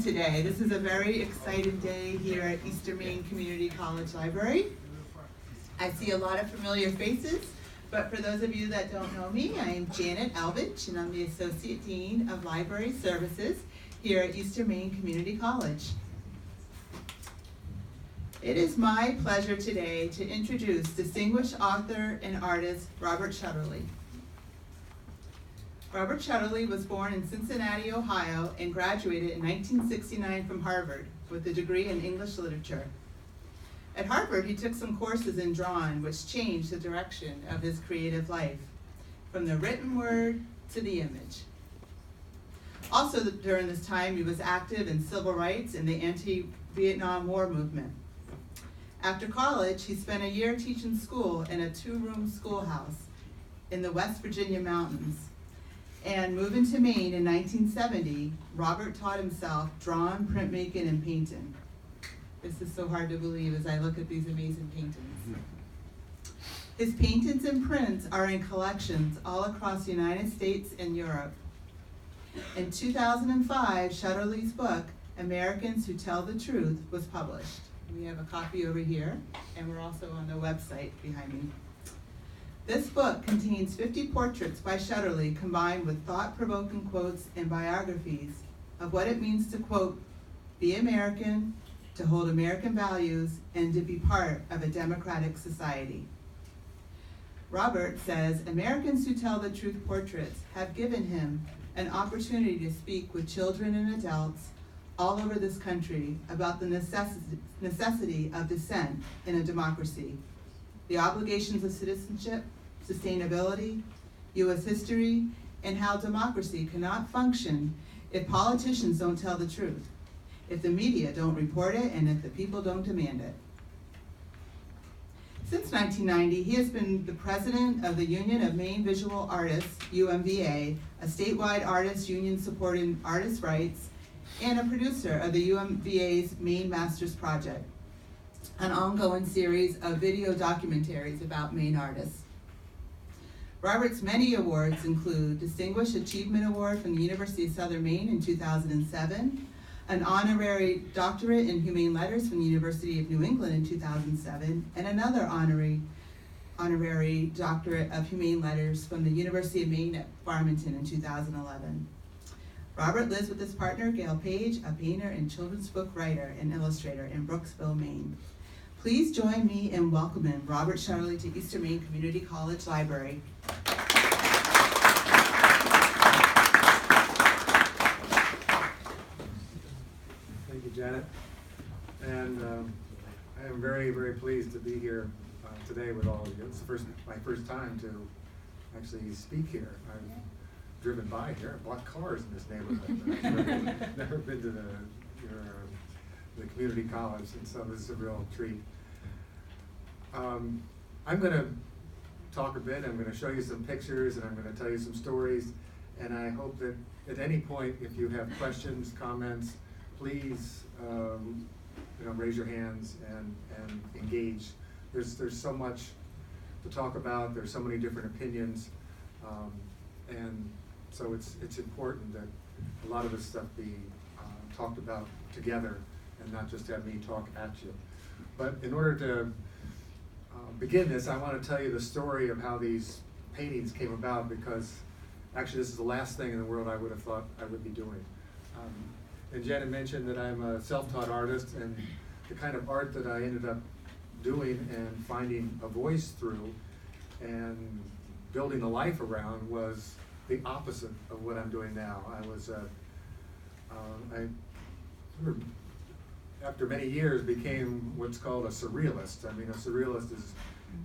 doing today? This is a very exciting day here at Eastern Maine Community College Library. I see a lot of familiar faces, but for those of you that don't know me, I am Janet Alvich, and I'm the Associate Dean of Library Services here at Eastern Maine Community College. It is my pleasure today to introduce distinguished author and artist Robert Shetterly. Robert Shetterly was born in Cincinnati, Ohio, and graduated in 1969 from Harvard with a degree in English literature. At Harvard, he took some courses in drawing, which changed the direction of his creative life, from the written word to the image. Also, during this time, he was active in civil rights and the anti-Vietnam War movement. After college, he spent a year teaching school in a two-room schoolhouse in the West Virginia mountains. And moving to Maine in 1970, Robert taught himself drawing, printmaking, and painting. This is so hard to believe as I look at these amazing paintings. His paintings and prints are in collections all across the United States and Europe. In 2005, Shetterly's book, Americans Who Tell the Truth, was published. We have a copy over here, and we're also on the website behind me. This book contains 50 portraits by Shetterly combined with thought-provoking quotes and biographies of what it means to, quote, be American, to hold American values, and to be part of a democratic society. Robert says Americans Who Tell the Truth portraits have given him an opportunity to speak with children and adults all over this country about the necessity of dissent in a democracy, the obligations of citizenship, sustainability, U.S. history, and how democracy cannot function if politicians don't tell the truth, if the media don't report it, and if the people don't demand it. Since 1990, he has been the president of the Union of Maine Visual Artists, UMVA, a statewide artists union supporting artists' rights, and a producer of the UMVA's Maine Masters Project, an ongoing series of video documentaries about Maine artists. Robert's many awards include Distinguished Achievement Award from the University of Southern Maine in 2007, an honorary doctorate in humane letters from the University of New England in 2007, and another honorary doctorate of humane letters from the University of Maine at Farmington in 2011. Robert lives with his partner, Gail Page, a painter and children's book writer and illustrator in Brooksville, Maine. Please join me in welcoming Robert Shetterly to Eastern Maine Community College Library. Thank you, Janet. And I am very, very pleased to be here today with all of you. It's my first time to actually speak here. I've driven by here, I bought cars in this neighborhood. I've never been to the community college, and so this is a real treat. I'm going to talk a bit. I'm going to show you some pictures, and I'm going to tell you some stories. And I hope that at any point, if you have questions, comments, please raise your hands and engage. There's so much to talk about. There's so many different opinions, and so it's important that a lot of this stuff be talked about together and not just have me talk at you. But in order to begin this, I want to tell you the story of how these paintings came about, because actually this is the last thing in the world I would have thought I would be doing. And Janet mentioned that I'm a self-taught artist, and the kind of art that I ended up doing and finding a voice through and building a life around was the opposite of what I'm doing now. After many years, became what's called a surrealist. I mean, a surrealist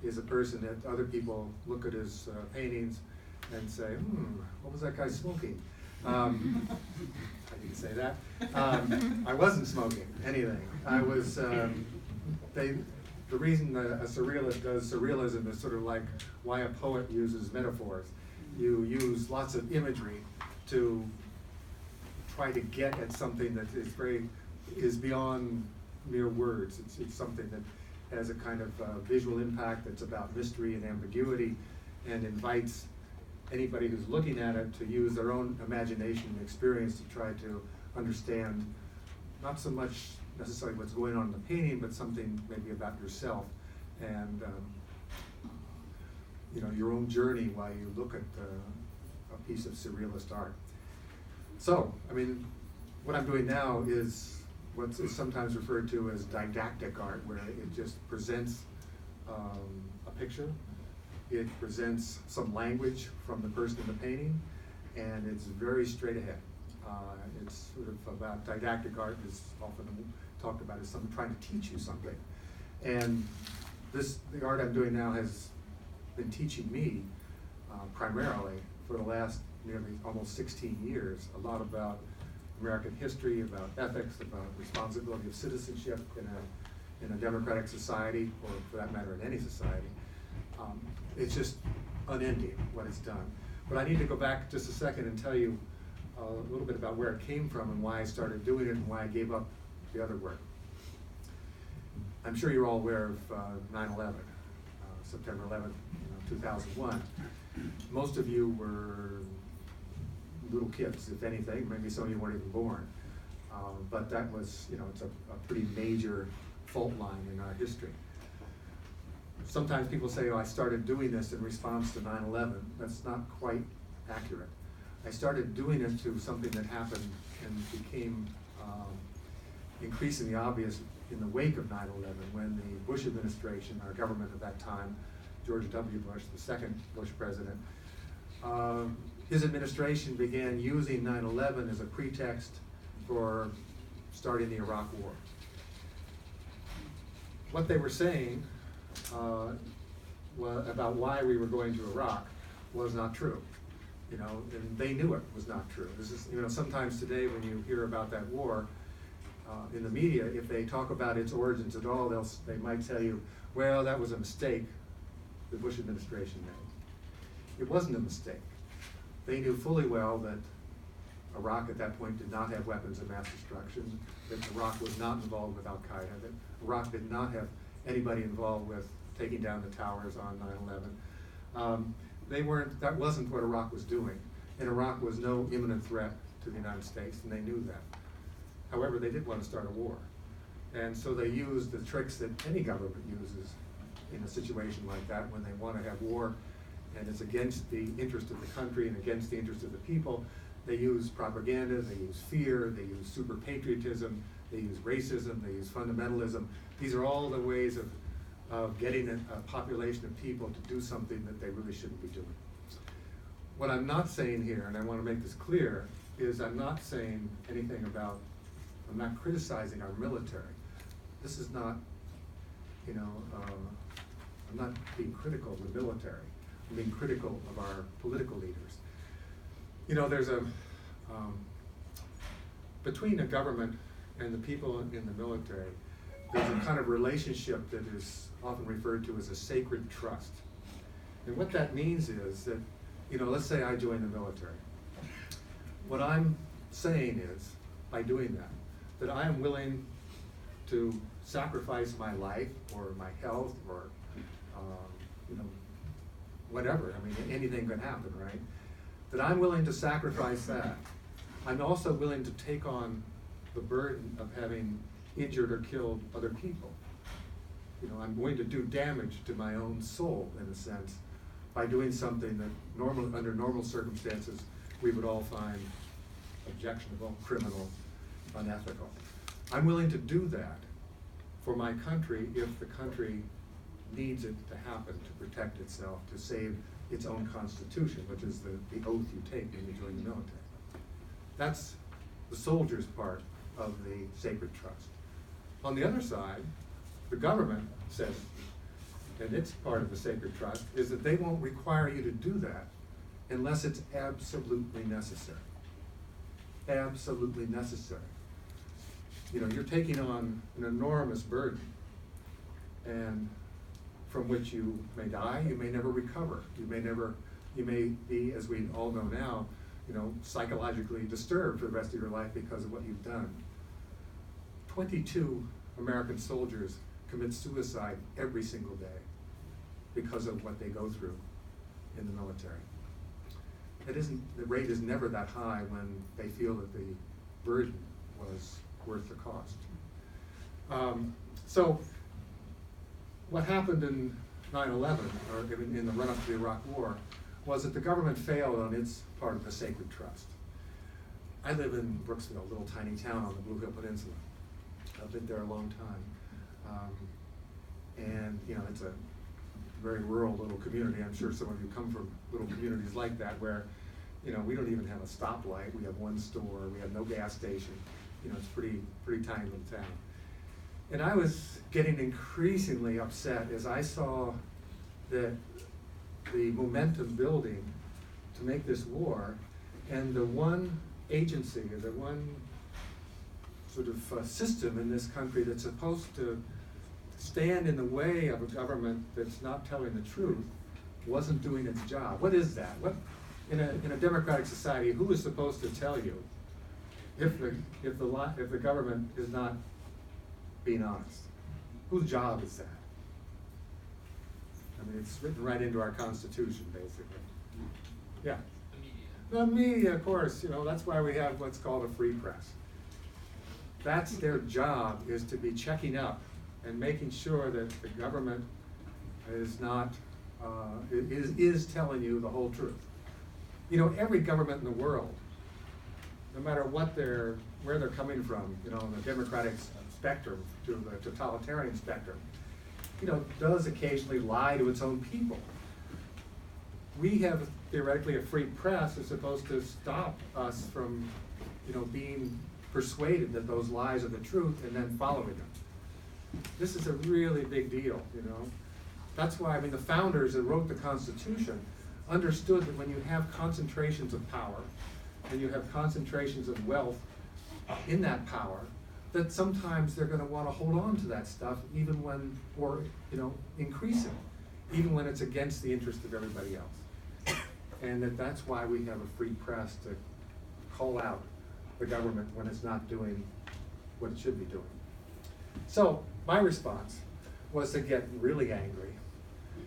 is a person that other people look at his paintings and say, what was that guy smoking? I didn't say that. I wasn't smoking anything. I was, the reason a surrealist does surrealism is sort of like why a poet uses metaphors. You use lots of imagery to try to get at something that is beyond mere words. It's something that has a kind of visual impact that's about mystery and ambiguity, and invites anybody who's looking at it to use their own imagination and experience to try to understand not so much necessarily what's going on in the painting, but something maybe about yourself and you know, your own journey while you look at a piece of surrealist art. So, I mean, what I'm doing now is what is sometimes referred to as didactic art, where it just presents a picture, it presents some language from the person in the painting, and it's very straight ahead. It's sort of about didactic art is often talked about as someone trying to teach you something. And the art I'm doing now has been teaching me primarily for the last nearly almost 16 years a lot about American history, about ethics, about responsibility of citizenship in a democratic society, or for that matter in any society. It's just unending what it's done. But I need to go back just a second and tell you a little bit about where it came from and why I started doing it and why I gave up the other work. I'm sure you're all aware of 9/11, September 11th, 2001. Most of you were little kids, if anything. Maybe some of you weren't even born. But that was, it's a pretty major fault line in our history. Sometimes people say, oh, I started doing this in response to 9/11. That's not quite accurate. I started doing it to something that happened and became increasingly obvious in the wake of 9/11, when the Bush administration, our government at that time, George W. Bush, the second Bush president, his administration began using 9/11 as a pretext for starting the Iraq War. What they were saying about why we were going to Iraq was not true, and they knew it was not true. This is, sometimes today when you hear about that war in the media, if they talk about its origins at all, they might tell you, well, that was a mistake the Bush administration made. It wasn't a mistake. They knew fully well that Iraq at that point did not have weapons of mass destruction, that Iraq was not involved with Al-Qaeda, that Iraq did not have anybody involved with taking down the towers on 9/11. That wasn't what Iraq was doing. And Iraq was no imminent threat to the United States, and they knew that. However, they did want to start a war. And so they used the tricks that any government uses in a situation like that when they want to have war, and it's against the interest of the country and against the interest of the people. They use propaganda, they use fear, they use super patriotism, they use racism, they use fundamentalism. These are all the ways of getting a population of people to do something that they really shouldn't be doing. What I'm not saying here, and I want to make this clear, is I'm not saying anything about, I'm not criticizing our military. This is not, I'm not being critical of the military. I'm being critical of our political leaders. There's between the government and the people in the military, there's a kind of relationship that is often referred to as a sacred trust. And what that means is that, let's say I join the military. What I'm saying is, by doing that I am willing to sacrifice my life or my health or, whatever. I mean, anything could happen, right? That I'm willing to sacrifice that. I'm also willing to take on the burden of having injured or killed other people. I'm going to do damage to my own soul, in a sense, by doing something that under normal circumstances, we would all find objectionable, criminal, unethical. I'm willing to do that for my country if the country needs it to happen to protect itself, to save its own constitution, which is the oath you take when you join the military. That's the soldier's part of the sacred trust. On the other side, the government says, and its part of the sacred trust, is that they won't require you to do that unless it's absolutely necessary. Absolutely necessary. You're taking on an enormous burden, and from which you may die, you may never recover. You may be, as we all know now, psychologically disturbed for the rest of your life because of what you've done. 22 American soldiers commit suicide every single day because of what they go through in the military. The rate is never that high when they feel that the burden was worth the cost. So what happened in 9/11, or in the run-up to the Iraq War, was that the government failed on its part of the sacred trust. I live in Brooksville, a little tiny town on the Blue Hill Peninsula. I've lived there a long time. And you know, it's a very rural little community. I'm sure some of you come from little communities like that where, you know, we don't even have a stoplight. We have one store. We have no gas station. You know, it's pretty tiny little town. And I was getting increasingly upset as I saw that the momentum building to make this war, and the one agency, or the one sort of system in this country that's supposed to stand in the way of a government that's not telling the truth, wasn't doing its job. What is that? What, in a democratic society, who is supposed to tell you if the government is not being honest? Whose job is that? I mean, it's written right into our Constitution, basically. Yeah. The media, of course, you know, that's why we have what's called a free press. That's their job, is to be checking up and making sure that the government is not, is telling you the whole truth. You know, every government in the world, no matter what where they're coming from, you know, on the democratic spectrum to the totalitarian spectrum, you know, does occasionally lie to its own people. We have theoretically a free press that's supposed to stop us from, you know, being persuaded that those lies are the truth and then following them. This is a really big deal, you know. That's why, I mean, the founders that wrote the Constitution understood that when you have concentrations of power and you have concentrations of wealth in that power, that sometimes they're going to want to hold on to that stuff even when, or, you know, increase it, even when it's against the interest of everybody else. And that's why we have a free press to call out the government when it's not doing what it should be doing. So my response was to get really angry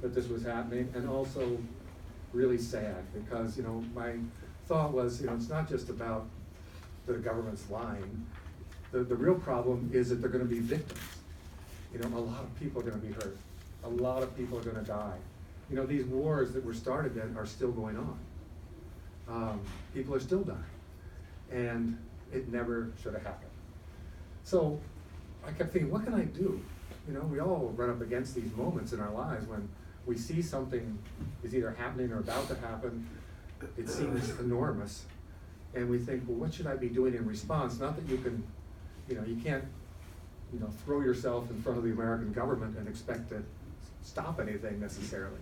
that this was happening, and also really sad, because, you know, my thought was, you know, it's not just about the government's lying. The real problem is that they're going to be victims. You know, a lot of people are going to be hurt. A lot of people are going to die. You know, these wars that were started then are still going on. People are still dying. And it never should have happened. So I kept thinking, what can I do? You know, we all run up against these moments in our lives when we see something is either happening or about to happen. It seems enormous. And we think, well, what should I be doing in response? Not that you can, you know, you can't, you know, throw yourself in front of the American government and expect to stop anything necessarily.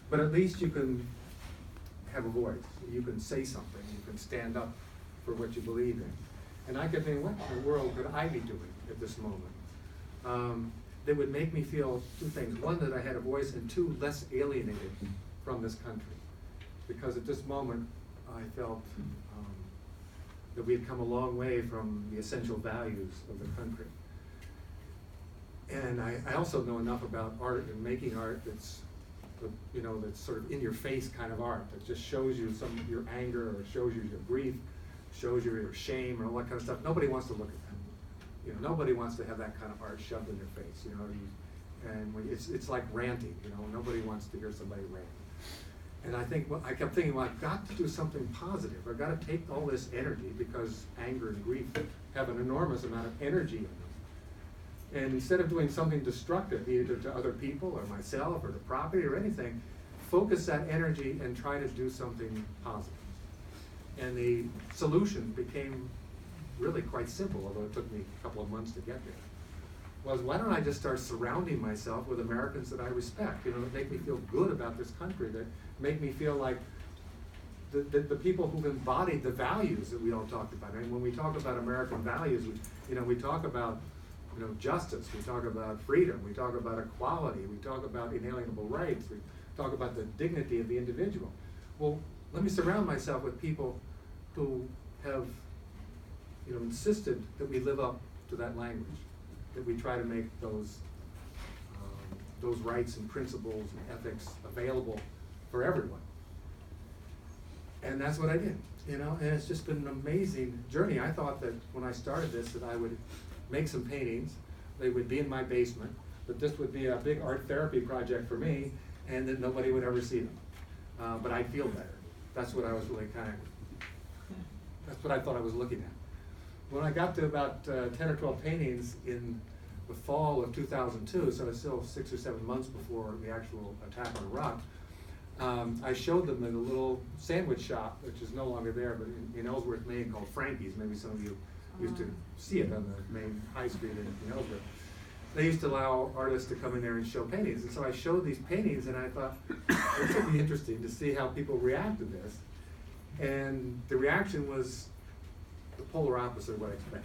But at least you can have a voice. You can say something. You can stand up for what you believe in. And I kept thinking, what in the world could I be doing at this moment that would make me feel two things. One, that I had a voice, and two, less alienated from this country. Because at this moment, I felt that we had come a long way from the essential values of the country. And I also know enough about art and making art that's, you know, that's sort of in your face kind of art, that just shows you some of your anger, or shows you your grief, shows you your shame, and all that kind of stuff. Nobody wants to look at that. You know, nobody wants to have that kind of art shoved in their face. You know, and when it's like ranting. You know, nobody wants to hear somebody rant. And I think, well, I kept thinking, well, I've got to do something positive. I've got to take all this energy, because anger and grief have an enormous amount of energy in them. And instead of doing something destructive, either to other people or myself or the property or anything, focus that energy and try to do something positive. And the solution became really quite simple, although it took me a couple of months to get there. Was, why don't I just start surrounding myself with Americans that I respect, you know, that make me feel good about this country, that make me feel like the people who've embodied the values that we all talked about. I mean, when we talk about American values, we talk about, you know, justice, we talk about freedom, we talk about equality, we talk about inalienable rights, we talk about the dignity of the individual. Well, let me surround myself with people who have, you know, insisted that we live up to that language, that we try to make those rights and principles and ethics available for everyone. And that's what I did. You know, and it's just been an amazing journey. I thought that when I started this that I would make some paintings, they would be in my basement, that this would be a big art therapy project for me, and that nobody would ever see them. But I'd feel better. That's what I was really that's what I thought I was looking at. When I got to about 10 or 12 paintings in the fall of 2002, so it's still 6 or 7 months before the actual attack on Iraq, I showed them in a little sandwich shop, which is no longer there, but in Ellsworth, Maine, called Frankie's. Maybe some of you used to see it on the main high street in Ellsworth. They used to allow artists to come in there and show paintings. And so I showed these paintings, and I thought, this would be interesting to see how people react to this. And the reaction was the polar opposite of what I expected.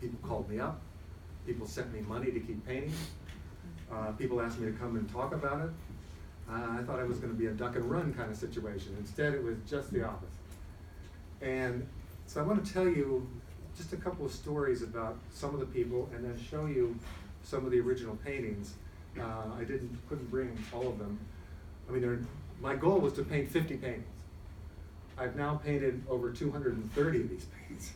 People called me up. People sent me money to keep painting. People asked me to come and talk about it. I thought it was going to be a duck and run kind of situation. Instead, it was just the opposite. And so I want to tell you just a couple of stories about some of the people, and then show you some of the original paintings. I couldn't bring all of them. I mean, my goal was to paint 50 paintings. I've now painted over 230 of these paintings.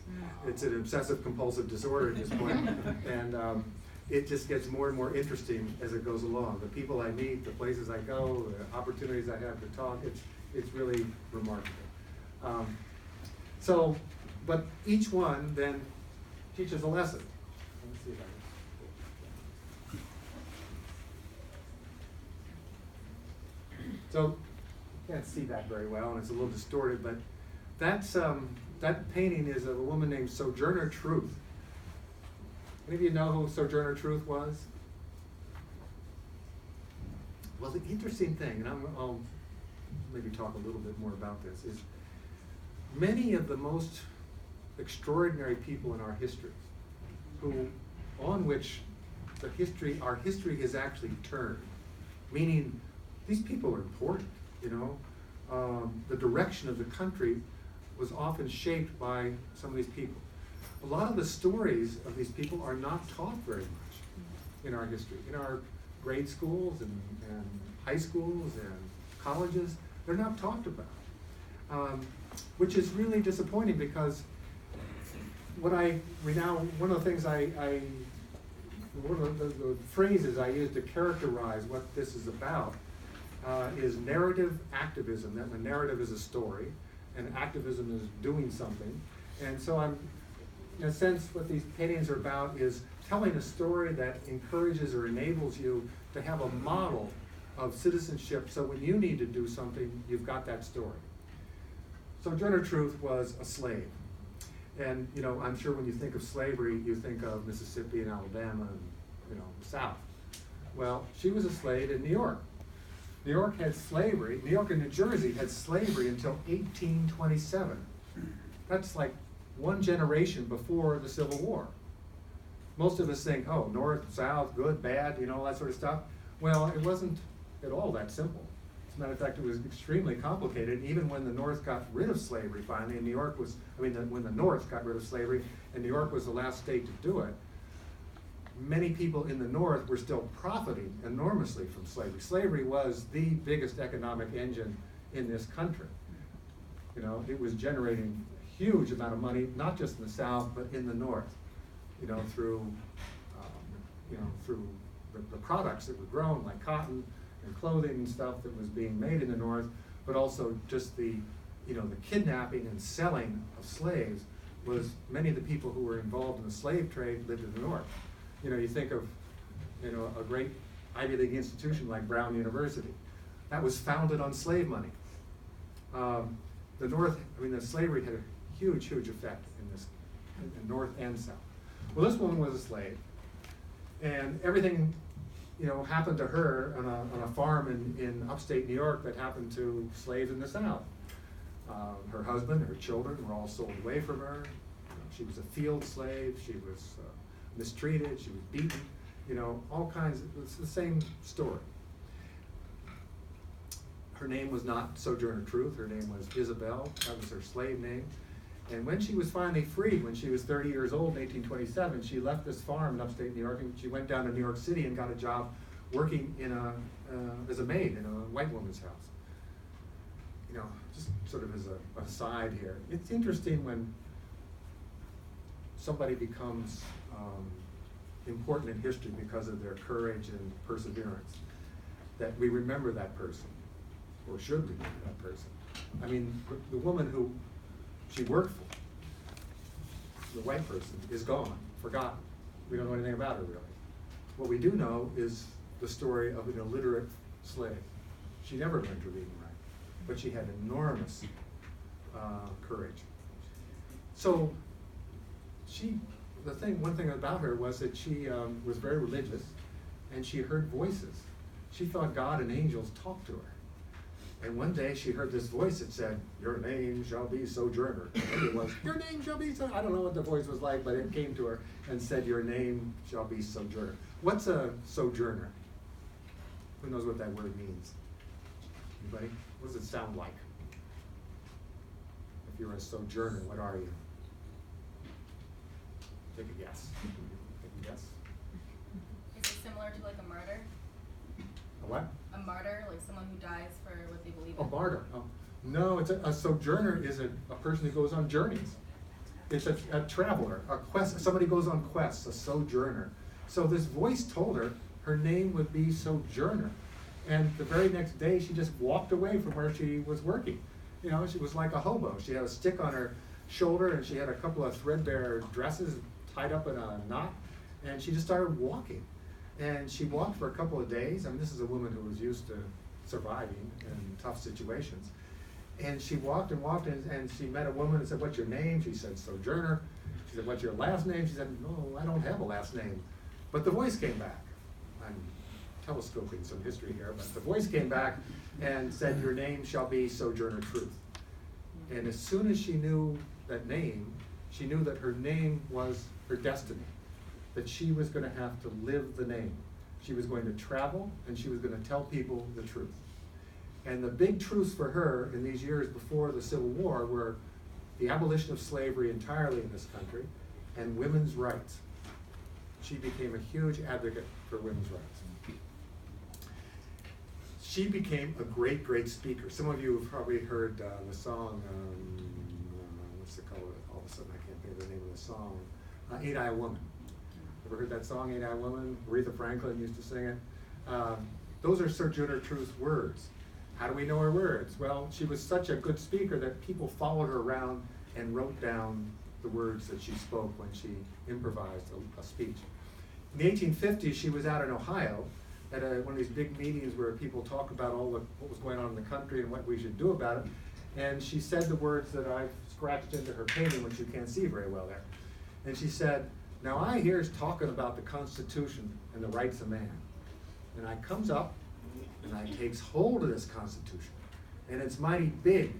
It's an obsessive compulsive disorder at this point, and it just gets more and more interesting as it goes along. The people I meet, the places I go, the opportunities I have to talk, it's really remarkable. But each one then teaches a lesson. Let me see if I can. So you can't see that very well, and it's a little distorted, but that painting is of a woman named Sojourner Truth. Any of you know who Sojourner Truth was? Well, the interesting thing, and I'll maybe talk a little bit more about this, is many of the most extraordinary people in our history, on which our history has actually turned, meaning these people are important, you know. The direction of the country was often shaped by some of these people. A lot of the stories of these people are not taught very much in our history. In our grade schools and high schools and colleges, they're not talked about, which is really disappointing, because one of the things one of the phrases I use to characterize what this is about is narrative activism. That the narrative is a story, and activism is doing something. And so in a sense, what these paintings are about is telling a story that encourages or enables you to have a model of citizenship, so when you need to do something, you've got that story. Sojourner Truth was a slave. And, you know, I'm sure when you think of slavery, you think of Mississippi and Alabama and, you know, the South. Well, she was a slave in New York. New York had slavery. New York and New Jersey had slavery until 1827. That's like one generation before the Civil War. Most of us think, oh, North, South, good, bad, you know, all that sort of stuff. Well, it wasn't at all that simple. As a matter of fact, it was extremely complicated. Even when the North got rid of slavery finally, and when the North got rid of slavery, and New York was the last state to do it, many people in the North were still profiting enormously from slavery. Slavery was the biggest economic engine in this country. You know, it was generating a huge amount of money, not just in the South, but in the North, you know, through the products that were grown, like cotton and clothing and stuff that was being made in the North, but also just the kidnapping and selling of slaves. Was many of the people who were involved in the slave trade lived in the North. You know, you think of, you know, a great Ivy League institution like Brown University. That was founded on slave money. The slavery had a huge, huge effect in North and South. Well, this woman was a slave, and everything, you know, happened to her on a farm in upstate New York that happened to slaves in the South. Her husband, her children were all sold away from her. She was a field slave. She was mistreated. She was beaten. You know, all kinds. It's the same story. Her name was not Sojourner Truth. Her name was Isabel. That was her slave name. And when she was finally freed, when she was 30 years old in 1827, she left this farm in upstate New York, and she went down to New York City and got a job working as a maid in a white woman's house. just sort of as a aside here, it's interesting when somebody becomes important in history because of their courage and perseverance, that we remember that person, or should remember that person. I mean, the woman who she worked for, the white person, is gone, forgotten. We don't know anything about her, really. What we do know is the story of an illiterate slave. She never learned to read and write, but she had enormous courage. So one thing about her was that she was very religious, and she heard voices. She thought God and angels talked to her. And one day she heard this voice that said, "Your name shall be Sojourner." And it was, "Your name shall be Sojourner." I don't know what the voice was like, but it came to her and said, "Your name shall be Sojourner." What's a sojourner? Who knows what that word means? Anybody? What does it sound like? If you're a sojourner, what are you? Take a guess. Take a guess. Is it similar to like a martyr? A what? A martyr, like someone who dies for what they believe A in? martyr. Oh. No, it's a sojourner is a person who goes on journeys. It's a traveler, a quest. Somebody goes on quests, a sojourner. So this voice told her her name would be Sojourner. And the very next day, she just walked away from where she was working. She was like a hobo. She had a stick on her shoulder, and she had a couple of threadbare dresses tied up in a knot, and she just started walking. And she walked for a couple of days. I mean, this is a woman who was used to surviving in tough situations. And she walked and walked, and she met a woman and said, "What's your name?" She said, "Sojourner." She said, "What's your last name?" She said, "No, I don't have a last name." But the voice came back. I'm telescoping some history here, but the voice came back and said, "Your name shall be Sojourner Truth." And as soon as she knew that name, she knew that her name was her destiny, that she was going to have to live the name. She was going to travel, and she was going to tell people the truth. And the big truths for her in these years before the Civil War were the abolition of slavery entirely in this country and women's rights. She became a huge advocate for women's rights. She became a great, great speaker. Some of you have probably heard the song, what's it called? All of a sudden I can't think of the name of the song. Ain't I a Woman? Ever heard that song, Ain't I a Woman? Aretha Franklin used to sing it. Those are Sojourner Truth's words. How do we know her words? Well, she was such a good speaker that people followed her around and wrote down the words that she spoke when she improvised a speech. In the 1850s, she was out in Ohio at one of these big meetings where people talk about what was going on in the country and what we should do about it. And she said the words that I've scratched into her painting, which you can't see very well there. And she said, "Now I hears talking about the Constitution and the rights of man. And I comes up and I takes hold of this Constitution. And it's mighty big.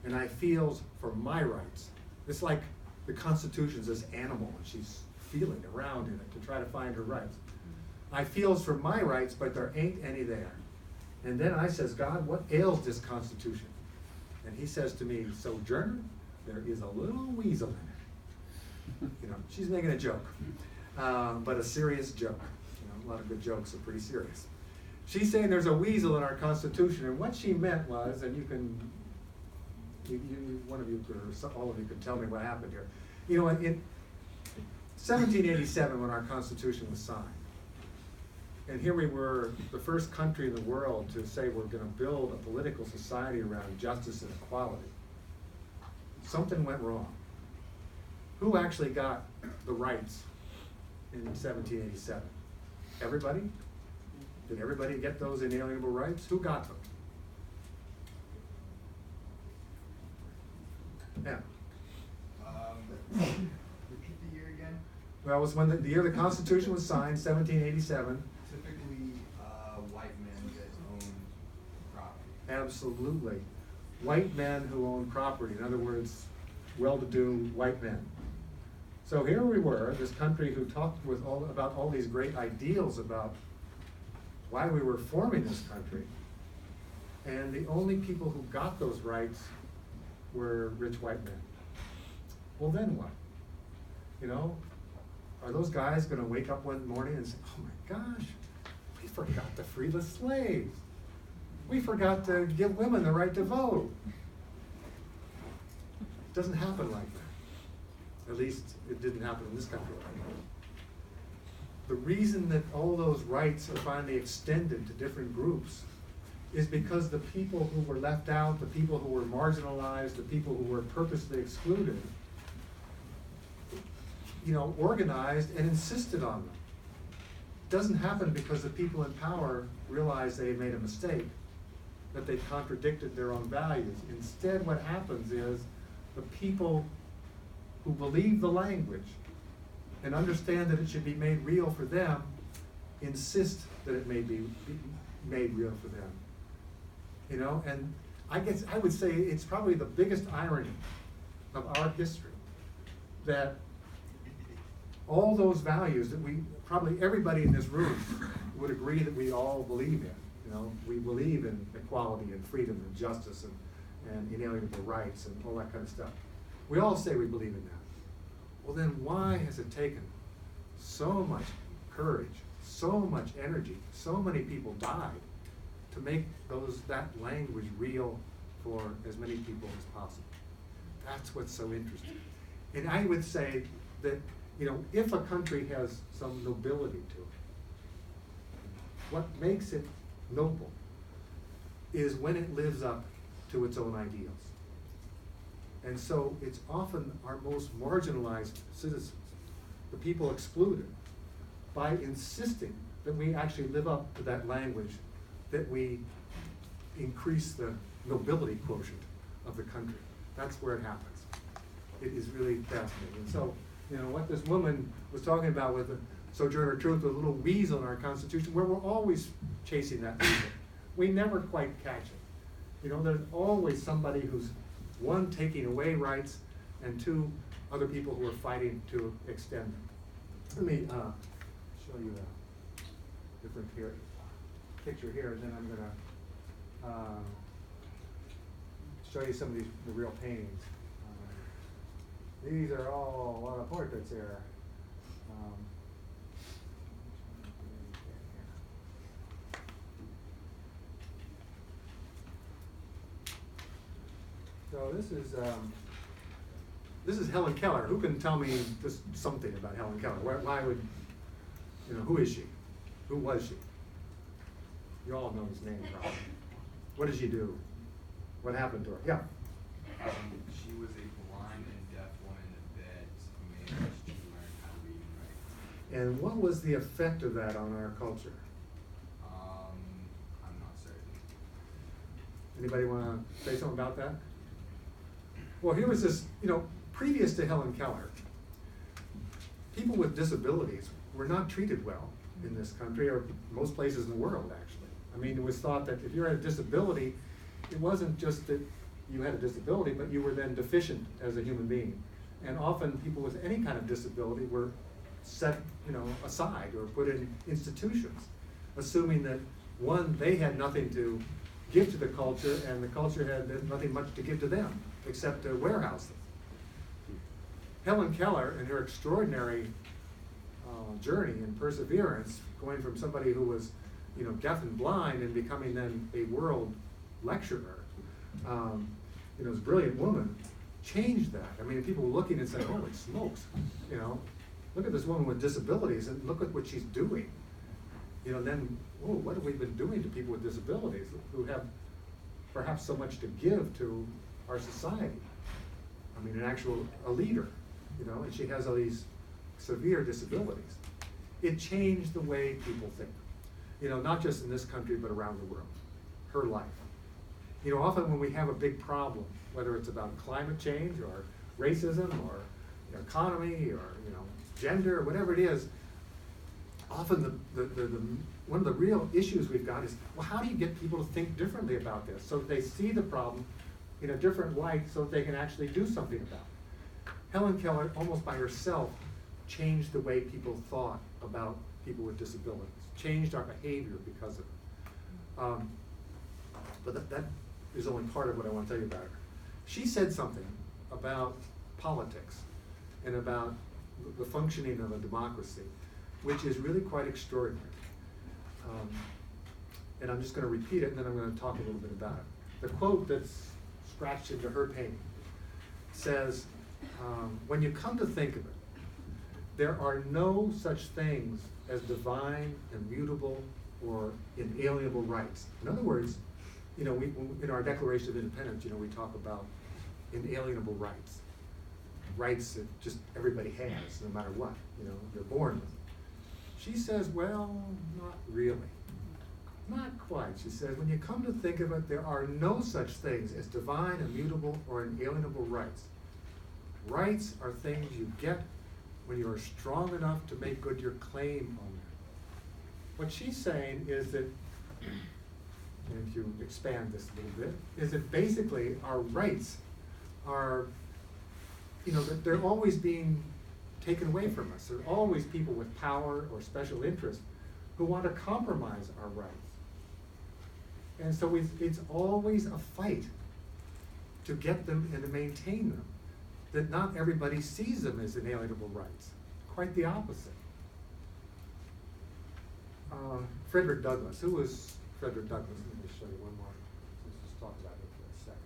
And I feels for my rights." It's like the Constitution's this animal, and she's feeling around in it to try to find her rights. "I feels for my rights, but there ain't any there. And then I says, 'God, what ails this Constitution?' And he says to me, 'Sojourner, there is a little weasel in it.'" She's making a joke, but a serious joke. A lot of good jokes are pretty serious. She's saying there's a weasel in our Constitution, and what she meant was, and one of you or all of you can tell me what happened here. In 1787, when our Constitution was signed, and here we were, the first country in the world to say we're going to build a political society around justice and equality, something went wrong. Who actually got the rights in 1787? Everybody? Did everybody get those inalienable rights? Who got them? Yeah. Repeat the year again. Well, it was when the year the Constitution was signed, 1787. Typically, white men that own property. Absolutely. White men who own property. In other words, well-to-do white men. So here we were, this country who talked about all these great ideals about why we were forming this country. And the only people who got those rights were rich white men. Well, then what? Are those guys going to wake up one morning and say, "Oh my gosh, we forgot to free the slaves"? we forgot to give women the right to vote. It doesn't happen like that. At least it didn't happen in this country. The reason that all those rights are finally extended to different groups is because the people who were left out, the people who were marginalized, the people who were purposely excluded, organized and insisted on them. It doesn't happen because the people in power realized they had made a mistake, that they contradicted their own values. Instead, what happens is the people who believe the language and understand that it should be made real for them insist that it may be made real for them. And I guess I would say it's probably the biggest irony of our history that all those values that probably everybody in this room would agree that we all believe in. We believe in equality and freedom and justice and inalienable rights and all that kind of stuff. We all say we believe in that. Well, then why has it taken so much courage, so much energy, so many people died to make that language real for as many people as possible? That's what's so interesting. And I would say that, if a country has some nobility to it, what makes it noble is when it lives up to its own ideals. And so it's often our most marginalized citizens, the people excluded, by insisting that we actually live up to that language, that we increase the nobility quotient of the country. That's where it happens. It is really fascinating. And so, what this woman was talking about with the Sojourner Truth, the little weasel in our Constitution, where we're always chasing that weasel. We never quite catch it. There's always somebody who's, one, taking away rights, and two, other people who are fighting to extend them. Let me show you a different picture here, and then I'm going to show you some of the real paintings. These are all a lot of portraits here. So this is Helen Keller. Who can tell me just something about Helen Keller? Why would, who is she? Who was she? You all know his name probably. What did she do? What happened to her? Yeah. She was a blind and deaf woman that managed to learn how to read and write. And what was the effect of that on our culture? I'm not certain. Anybody want to say something about that? Well, here was this, previous to Helen Keller, people with disabilities were not treated well in this country, or most places in the world, actually. I mean, it was thought that if you had a disability, it wasn't just that you had a disability, but you were then deficient as a human being. And often people with any kind of disability were set, aside or put in institutions, assuming that, one, they had nothing to give to the culture, and the culture had nothing much to give to them, except to warehouse them. Helen Keller, in her extraordinary journey and perseverance, going from somebody who was, deaf and blind and becoming then a world lecturer, this brilliant woman, changed that. I mean, people were looking and saying, "Holy smokes, look at this woman with disabilities, and look at what she's doing." Then, whoa, what have we been doing to people with disabilities who have perhaps so much to give to our society? I mean, a leader, and she has all these severe disabilities. It changed the way people think, not just in this country, but around the world, her life. Often when we have a big problem, whether it's about climate change or racism or economy or, gender or whatever it is, often one of the real issues we've got is, well, how do you get people to think differently about this so that they see the problem in a different light so that they can actually do something about it? Helen Keller, almost by herself, changed the way people thought about people with disabilities, changed our behavior because of it. But that is only part of what I want to tell you about her. She said something about politics and about the functioning of a democracy, which is really quite extraordinary. And I'm just going to repeat it, and then I'm going to talk a little bit about it. The quote that's scratched into her painting says, when you come to think of it, there are no such things as divine, immutable, or inalienable rights. In other words, you know, in our Declaration of Independence, you know, we talk about inalienable rights. Rights that just everybody has, no matter what, you know, they're born with. She says, well, not really. Not quite. She says, when you come to think of it, there are no such things as divine, immutable, or inalienable rights. Rights are things you get when you are strong enough to make good your claim on them. What she's saying is that, and if you expand this a little bit, is that basically our rights are, you know, that they're always being taken away from us. There are always people with power or special interest who want to compromise our rights. And so it's always a fight to get them and to maintain them. That not everybody sees them as inalienable rights. Quite the opposite. Frederick Douglass. Who was Frederick Douglass? Let me show you one more. Let's just talk about it for a second.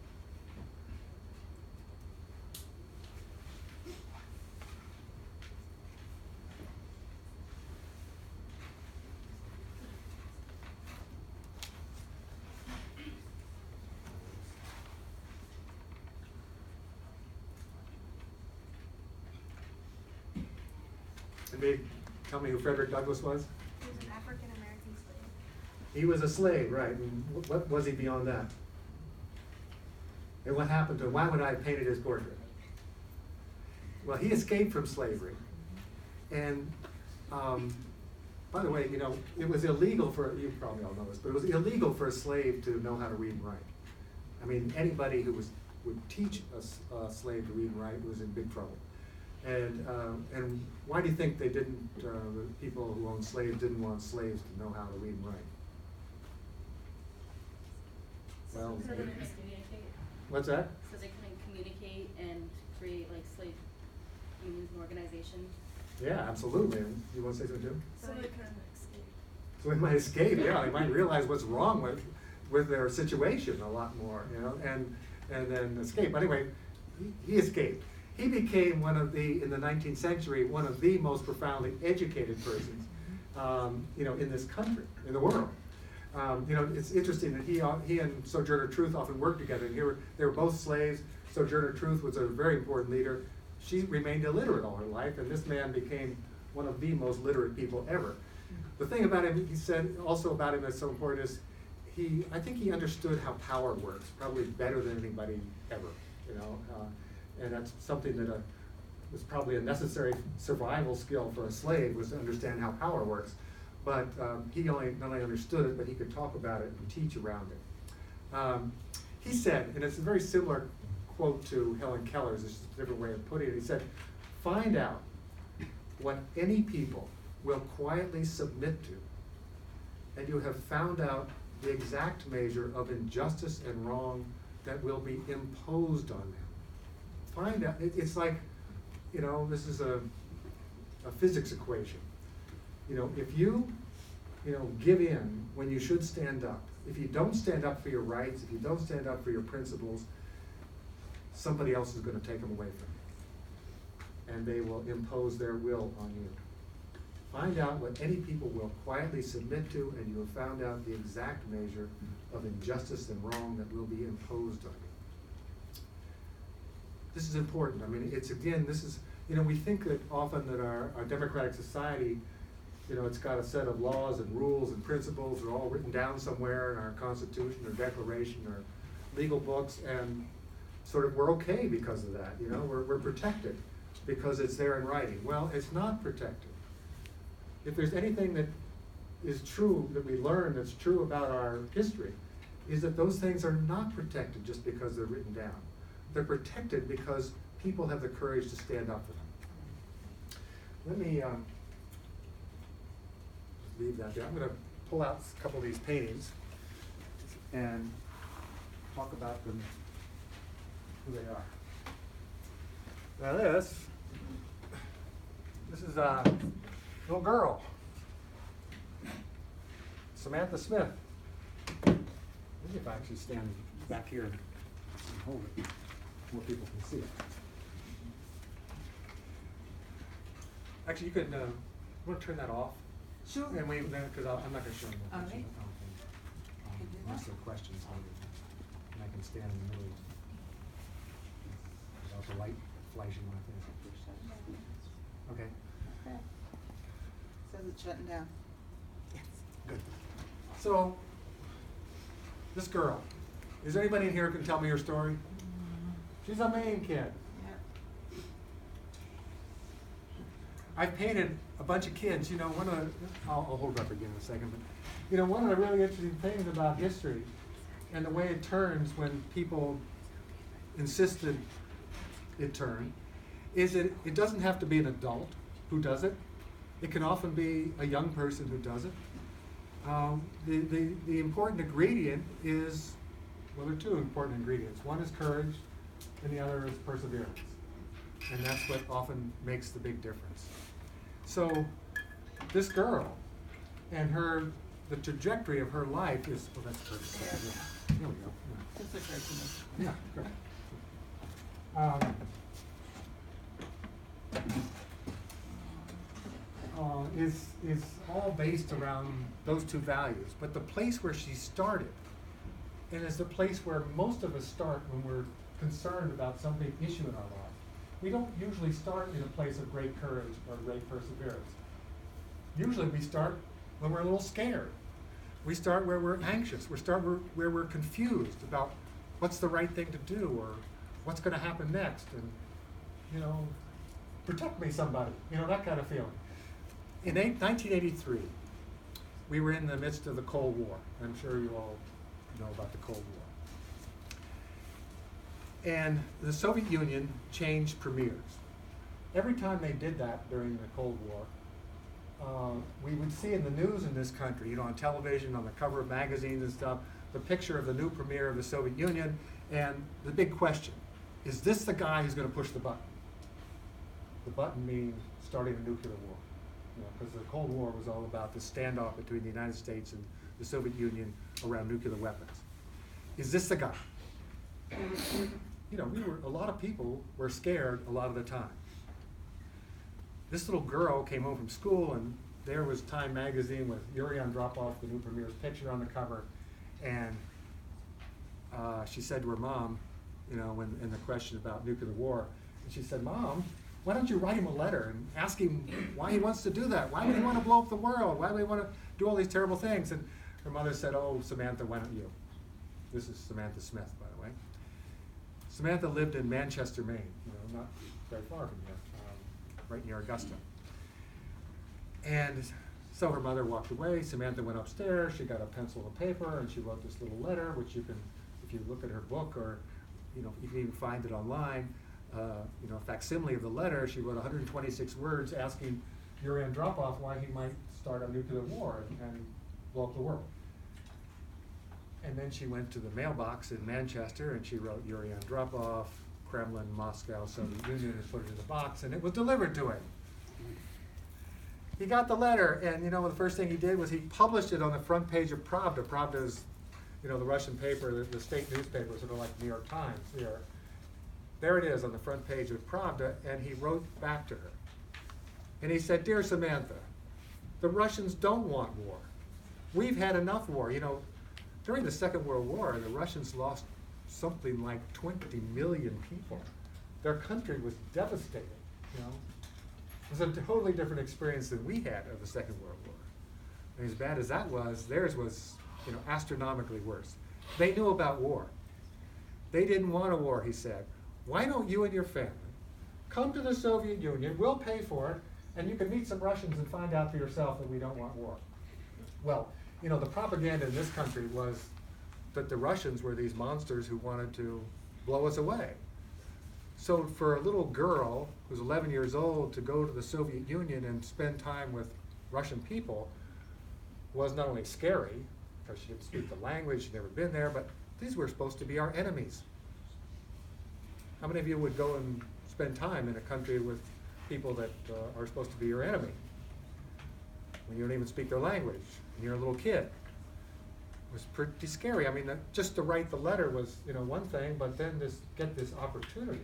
Anybody tell me who Frederick Douglass was? He was an African-American slave. He was a slave, right? And what was he beyond that? And what happened to him? Why would I have painted his portrait? Well, he escaped from slavery. And by the way, you know, it was illegal for, you probably all know this, but it was illegal for a slave to know how to read and write. I mean, anybody who would teach a slave to read and write was in big trouble. And why do you think they didn't, the people who owned slaves didn't want slaves to know how to read and write? Well, So they couldn't communicate. what's that? So they couldn't communicate and create like slave unions and organizations. Yeah, absolutely. You want to say something too? So they couldn't escape. So they might escape, yeah, they might realize what's wrong with their situation a lot more, you know, and then escape. Anyway, he escaped. He became in the 19th century, one of the most profoundly educated persons, you know, in this country, in the world. You know, it's interesting that he and Sojourner Truth often worked together. And they were both slaves. Sojourner Truth was a very important leader. She remained illiterate all her life, and this man became one of the most literate people ever. The thing about him, he said also about him that's so important is I think he understood how power works, probably better than anybody ever, you know. And that's something that was probably a necessary survival skill for a slave, was to understand how power works. But he not only understood it, but he could talk about it and teach around it. He said, and it's a very similar quote to Helen Keller's, it's just a different way of putting it. He said, find out what any people will quietly submit to, and you have found out the exact measure of injustice and wrong that will be imposed on them. Find out, it's like, you know, this is a physics equation. You know, if you give in when you should stand up, if you don't stand up for your rights, if you don't stand up for your principles, somebody else is going to take them away from you. And they will impose their will on you. Find out what any people will quietly submit to, and you have found out the exact measure of injustice and wrong that will be imposed on you. This is important. I mean, you know, we think that often that our democratic society, you know, it's got a set of laws and rules and principles that are all written down somewhere in our Constitution or Declaration or legal books, and sort of we're okay because of that. You know, we're protected because it's there in writing. Well, it's not protected. If there's anything that is true that we learn that's true about our history, is that those things are not protected just because they're written down. They're protected because people have the courage to stand up for them. Let me just leave that there. I'm going to pull out a couple of these paintings and talk about them, who they are. Now this is a little girl, Samantha Smith. Maybe if I actually stand back here and hold it, more people can see it. Actually, you could, want to turn that off? Sure. And we, because I'm not going to show them the All picture, right. I don't think. Can do Unless that. there are questions later. And I can stand in the middle without the light flashing on my face. Okay, Says it's shutting down. Yes. good. So, this girl, is there anybody in here who can tell me her story? She's a Maine kid. Yep. I've painted a bunch of kids, you know, one of the, I'll hold it up again in a second, but, you know, one of the really interesting things about history and the way it turns when people insisted it turn is that it doesn't have to be an adult who does it. It can often be a young person who does it. The important ingredient is, well, there are two important ingredients. One is courage and the other is perseverance. And that's what often makes the big difference. So this girl and the trajectory of her life is, well, that's pretty sad. Yeah. There we go. This occurred to me. Yeah, good. Is all based around those two values. But the place where she started, and is the place where most of us start when we're concerned about some big issue in our life. We don't usually start in a place of great courage or great perseverance. Usually we start when we're a little scared. We start where we're anxious. We start where we're confused about what's the right thing to do or what's going to happen next, and, you know, protect me, somebody, you know, that kind of feeling. In 1983, we were in the midst of the Cold War. I'm sure you all know about the Cold War. And the Soviet Union changed premiers. Every time they did that during the Cold War, we would see in the news in this country, you know, on television, on the cover of magazines and stuff, the picture of the new premier of the Soviet Union, and the big question, is this the guy who's going to push the button? The button meaning starting a nuclear war. You know, because the Cold War was all about the standoff between the United States and the Soviet Union around nuclear weapons. Is this the guy? You know, a lot of people were scared a lot of the time. This little girl came home from school, and there was Time magazine with Yuri Andropov, the new premier's picture on the cover, and she said to her mom, you know, in the question about nuclear war, and she said, "Mom, why don't you write him a letter and ask him why he wants to do that? Why would he want to blow up the world? Why would he want to do all these terrible things?" And her mother said, "Oh, Samantha, why don't you?" This is Samantha Smith, by the way. Samantha lived in Manchester, Maine, you know, not very far from here, right near Augusta. And so her mother walked away. Samantha went upstairs. She got a pencil and paper, and she wrote this little letter, which you can, if you look at her book, or, you know, you can even find it online. You know, a facsimile of the letter. She wrote 126 words asking Yuri Andropov why he might start a nuclear war and blow up the world. And then she went to the mailbox in Manchester and she wrote Yuri Andropov, Kremlin, Moscow, Soviet Union, and put it in the box, and it was delivered to him. He got the letter, and, you know, the first thing he did was he published it on the front page of Pravda. Pravda is, you know, the Russian paper, the state newspaper, sort of like New York Times here. There it is on the front page of Pravda, and he wrote back to her. And he said, "Dear Samantha, the Russians don't want war. We've had enough war." You know, during the Second World War, the Russians lost something like 20 million people. Their country was devastated, you know. It was a totally different experience than we had of the Second World War. And as bad as that was, theirs was, you know, astronomically worse. They knew about war. They didn't want a war, he said. "Why don't you and your family come to the Soviet Union, we'll pay for it, and you can meet some Russians and find out for yourself that we don't want war." Well, you know, the propaganda in this country was that the Russians were these monsters who wanted to blow us away. So for a little girl who's 11 years old to go to the Soviet Union and spend time with Russian people was not only scary, because she didn't speak the language, she'd never been there, but these were supposed to be our enemies. How many of you would go and spend time in a country with people that are supposed to be your enemy, when you don't even speak their language, and you're a little kid? was pretty scary. I mean, just to write the letter was, one thing, but then get this opportunity.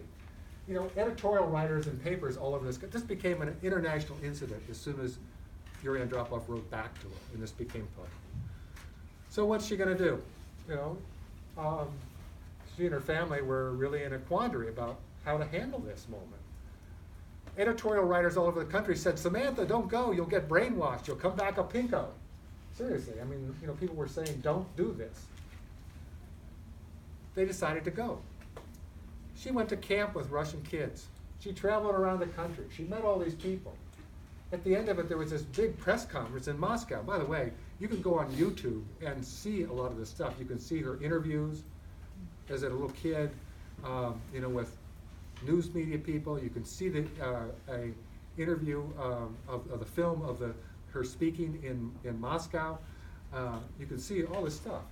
Editorial writers and papers all over this became an international incident as soon as Yuri Andropov wrote back to her, and this became public. So what's she gonna do? She and her family were really in a quandary about how to handle this moment. Editorial writers all over the country said, Samantha, don't go, you'll get brainwashed, you'll come back a pinko. Seriously, I mean, people were saying, don't do this. They decided to go. She went to camp with Russian kids. She traveled around the country. She met all these people. At the end of it, there was this big press conference in Moscow. By the way, you can go on YouTube and see a lot of this stuff. You can see her interviews as a little kid, with news media people. You can see a interview of the film of her speaking in Moscow. You can see all this stuff.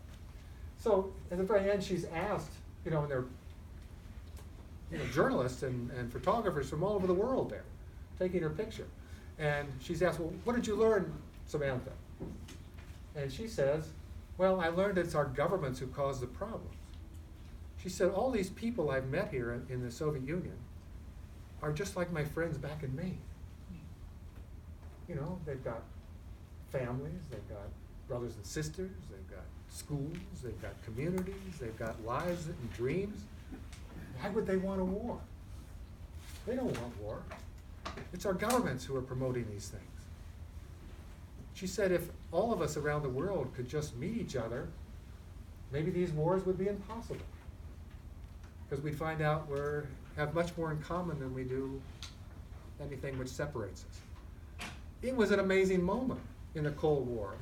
So at the very end, she's asked, and they're journalists and photographers from all over the world there, taking her picture. And she's asked, well, what did you learn, Samantha? And she says, well, I learned it's our governments who cause the problems. She said, all these people I've met here in the Soviet Union are just like my friends back in Maine. They've got families, they've got brothers and sisters, they've got schools, they've got communities, they've got lives and dreams. Why would they want a war? They don't want war. It's our governments who are promoting these things. She said if all of us around the world could just meet each other, maybe these wars would be impossible. Because we'd find out we have much more in common than we do anything which separates us. It was an amazing moment in the Cold War.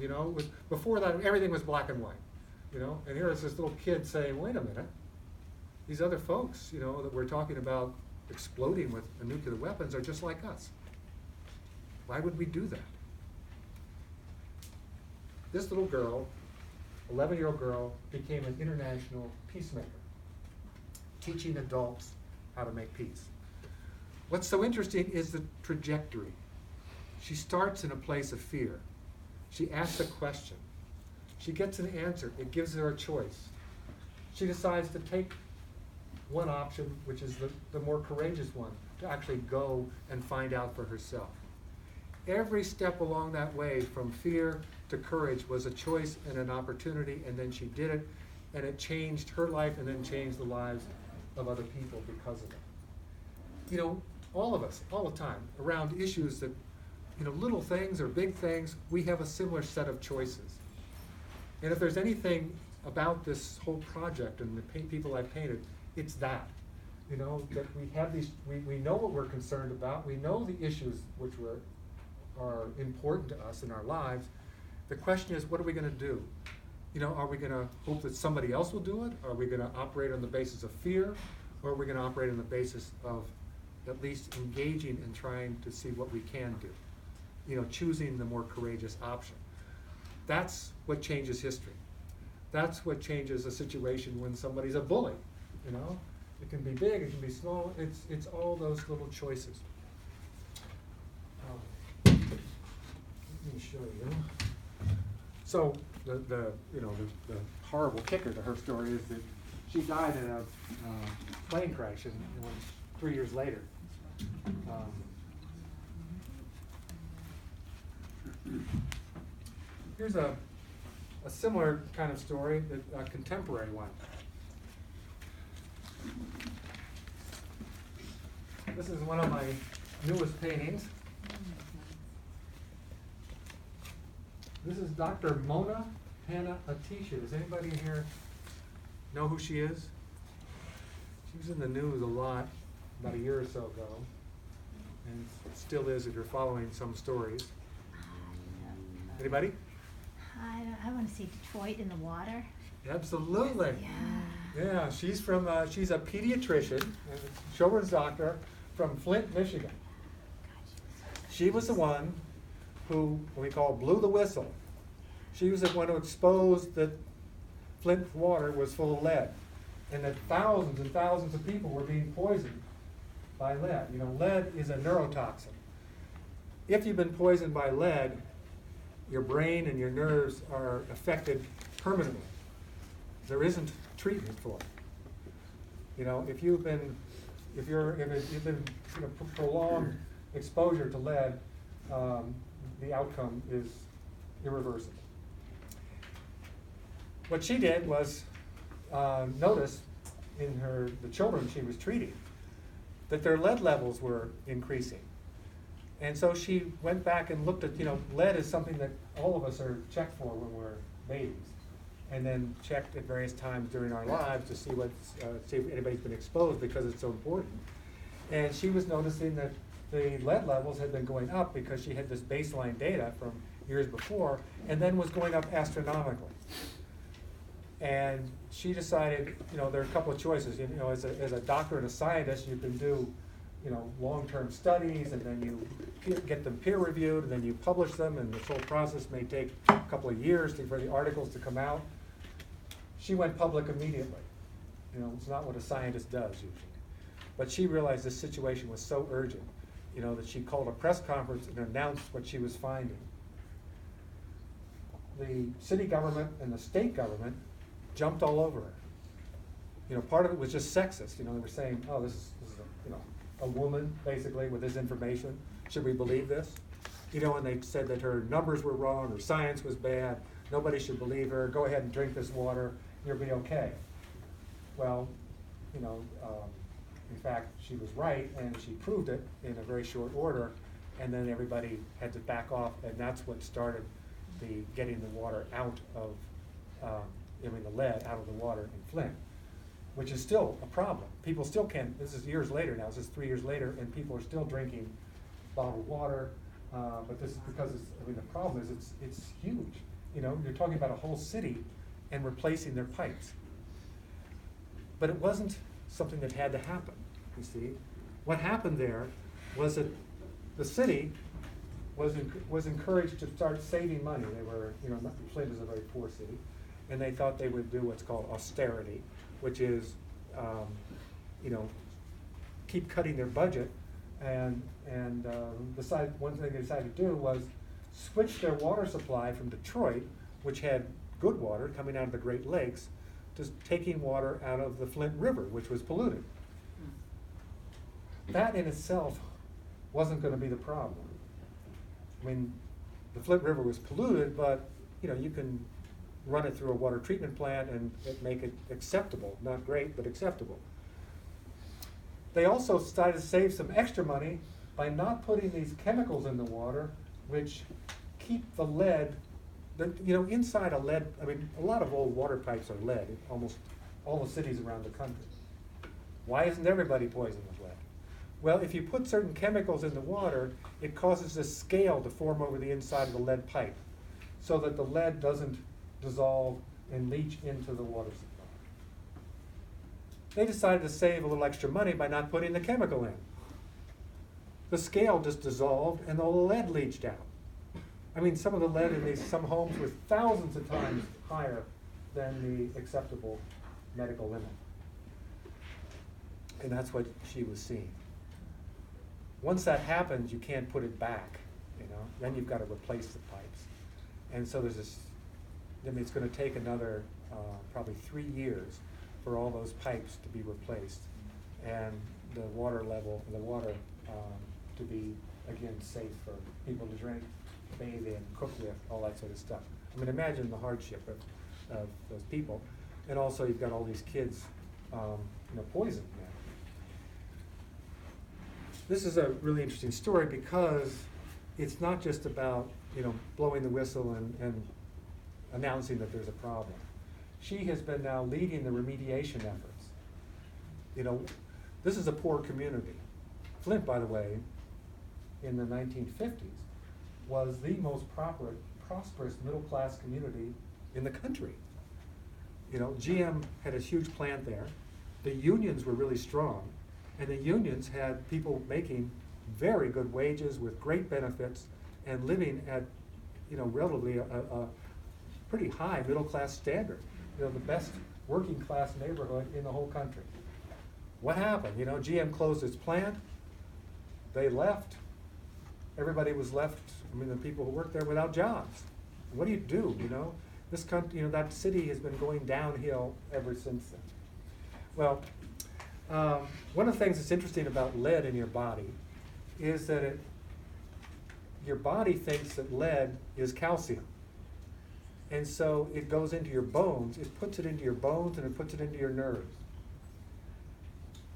Before that, everything was black and white. And here's this little kid saying, wait a minute, these other folks, that we're talking about exploding with nuclear weapons are just like us. Why would we do that? This little girl, 11-year-old girl, became an international peacemaker, teaching adults how to make peace. What's so interesting is the trajectory. She starts in a place of fear. She asks a question. She gets an answer. It gives her a choice. She decides to take one option, which is the more courageous one, to actually go and find out for herself. Every step along that way, from fear to courage, was a choice and an opportunity, and then she did it, and it changed her life and then changed the lives of other people because of it. All of us, all the time, around issues that, little things or big things, we have a similar set of choices. And if there's anything about this whole project and the people I've painted, it's that. That we have these, we know what we're concerned about, we know the issues which are important to us in our lives. The question is, what are we going to do? Are we going to hope that somebody else will do it? Are we going to operate on the basis of fear? Or are we going to operate on the basis of at least engaging and trying to see what we can do? Choosing the more courageous option. That's what changes history. That's what changes a situation when somebody's a bully. It can be big, it can be small. It's all those little choices. Let me show you. So the horrible kicker to her story is that she died in a plane crash, and it was 3 years later. Here's a similar kind of story, a contemporary one. This is one of my newest paintings. This is Dr. Mona Hanna-Attisha. Does anybody in here know who she is? She was in the news a lot about a year or so ago, and still is if you're following some stories. Anybody? I want to see Detroit in the water. Absolutely. Yeah. Yeah, she's a pediatrician and a children's doctor from Flint, Michigan. She was the one who, what we call, blew the whistle. She was the one who exposed that Flint water was full of lead, and that thousands and thousands of people were being poisoned by lead. Lead is a neurotoxin. If you've been poisoned by lead, your brain and your nerves are affected permanently. There isn't treatment for it. You know, if you've been prolonged exposure to lead, the outcome is irreversible. What she did was notice in the children she was treating that their lead levels were increasing. And so she went back and looked at, lead is something that all of us are checked for when we're babies, and then checked at various times during our lives to see see if anybody's been exposed because it's so important. And she was noticing that the lead levels had been going up because she had this baseline data from years before, and then was going up astronomically. And she decided, there are a couple of choices. As a doctor and a scientist, you can do, long-term studies, and then you get them peer reviewed, and then you publish them, and this whole process may take a couple of years for the articles to come out. She went public immediately. It's not what a scientist does usually. But she realized this situation was so urgent, that she called a press conference and announced what she was finding. The city government and the state government jumped all over her. Part of it was just sexist. They were saying, oh, this is a woman, basically, with this information. Should we believe this? And they said that her numbers were wrong, her science was bad, nobody should believe her, go ahead and drink this water, you'll be okay. Well, in fact, she was right, and she proved it in a very short order, and then everybody had to back off, and that's what started the getting the water out of, the lead out of the water in Flint, which is still a problem. People still can't, this is years later now, this is 3 years later, and people are still drinking bottled water, but this is because the problem is it's huge. You're talking about a whole city and replacing their pipes. But it wasn't something that had to happen, you see. What happened there was that the city was encouraged to start saving money. They were, Flint is a very poor city, and they thought they would do what's called austerity, which is, keep cutting their budget, and one thing they decided to do was switch their water supply from Detroit, which had good water coming out of the Great Lakes, to taking water out of the Flint River, which was polluted. That in itself wasn't going to be the problem. The Flint River was polluted, but you can run it through a water treatment plant and make it acceptable. Not great, but acceptable. They also started to save some extra money by not putting these chemicals in the water, which keep the lead, inside a lead, a lot of old water pipes are lead in almost all the cities around the country. Why isn't everybody poisoned with lead? Well, if you put certain chemicals in the water, it causes this scale to form over the inside of the lead pipe, so that the lead doesn't dissolve and leach into the water supply. They decided to save a little extra money by not putting the chemical in. The scale just dissolved and the lead leached out. Some of the lead in some homes was thousands of times higher than the acceptable medical limit. And that's what she was seeing. Once that happens, you can't put it back, then you've got to replace the pipes. And so there's this, it's going to take another probably 3 years for all those pipes to be replaced, and the water to be, again, safe for people to drink, bathe in, cook with, all that sort of stuff. Imagine the hardship of those people. And also you've got all these kids, poisoned now. This is a really interesting story because it's not just about, blowing the whistle and announcing that there's a problem. She has been now leading the remediation efforts. This is a poor community. Flint, by the way, in the 1950s, was the most prosperous middle-class community in the country. GM had a huge plant there. The unions were really strong, and the unions had people making very good wages with great benefits and living at, relatively a pretty high middle-class standard. The best working-class neighborhood in the whole country. What happened? GM closed its plant. They left. Everybody was left, the people who worked there, without jobs. What do you do, you know? This country, you know, that city has been going downhill ever since then. Well, one of the things that's interesting about lead in your body is that your body thinks that lead is calcium. And so it goes into your bones, it puts it into your bones and it puts it into your nerves.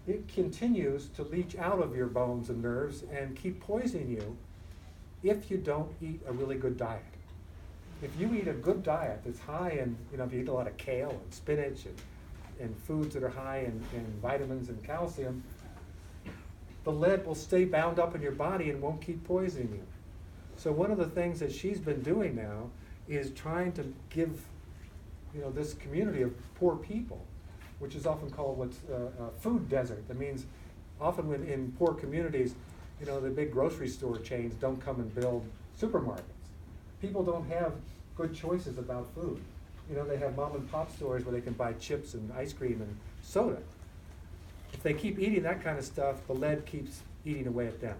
It continues to leach out of your bones and nerves and keep poisoning you if you don't eat a really good diet. If you eat a good diet that's high in, you know, if you eat a lot of kale and spinach and foods that are high in vitamins and calcium, the lead will stay bound up in your body and won't keep poisoning you. So one of the things that she's been doing now is trying to give, you know, this community of poor people, which is often called what's a food desert. That means often when in poor communities, you know, the big grocery store chains don't come and build supermarkets. People don't have good choices about food. You know, they have mom and pop stores where they can buy chips and ice cream and soda. If they keep eating that kind of stuff, the lead keeps eating away at them.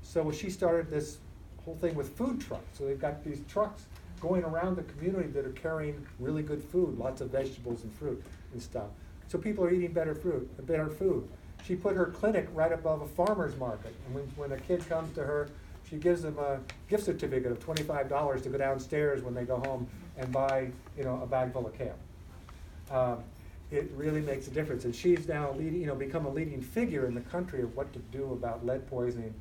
So she started this whole thing with food trucks. So they've got these trucks going around the community that are carrying really good food, lots of vegetables and fruit and stuff. So people are eating better food. She put her clinic right above a farmer's market. And when a kid comes to her, she gives them a gift certificate of $25 to go downstairs when they go home and buy, you know, a bag full of kale. It really makes a difference. And she's now leading, you know, become a leading figure in the country of what to do about lead poisoning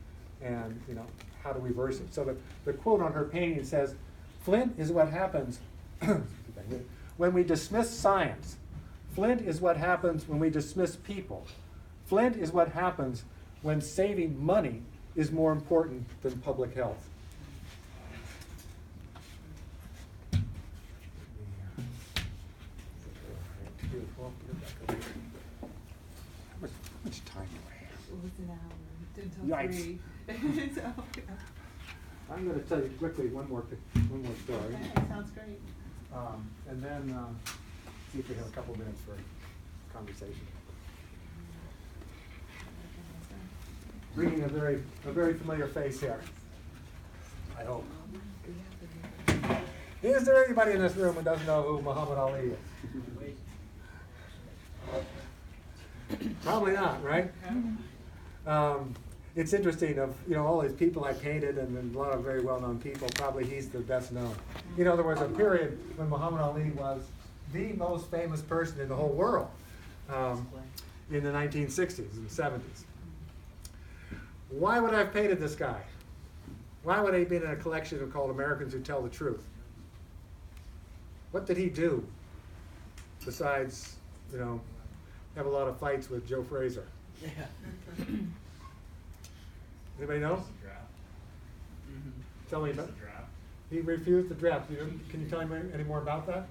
and, you know, how to reverse it. So the quote on her painting says, "Flint is what happens when we dismiss science. Flint is what happens when we dismiss people. Flint is what happens when saving money is more important than public health." How much time do I have? It was an hour, until Yikes. 3. So, I'm going to tell you quickly one more story. okay, sounds great. And then see if we have a couple minutes for conversation. Bringing a very familiar face here, I hope. Is there anybody in this room who doesn't know who Muhammad Ali is? Probably not, right? It's interesting, of, you know, all these people I painted and a lot of very well-known people, probably he's the best known. You know, there was a period when Muhammad Ali was the most famous person in the whole world in the 1960s and 70s. Why would I have painted this guy? Why would he be in a collection called Americans Who Tell the Truth? What did he do besides, you know, have a lot of fights with Joe Frazier? Yeah. Anybody know? Draft. Tell me about. Draft. He refused the draft. Can you tell me any more about that?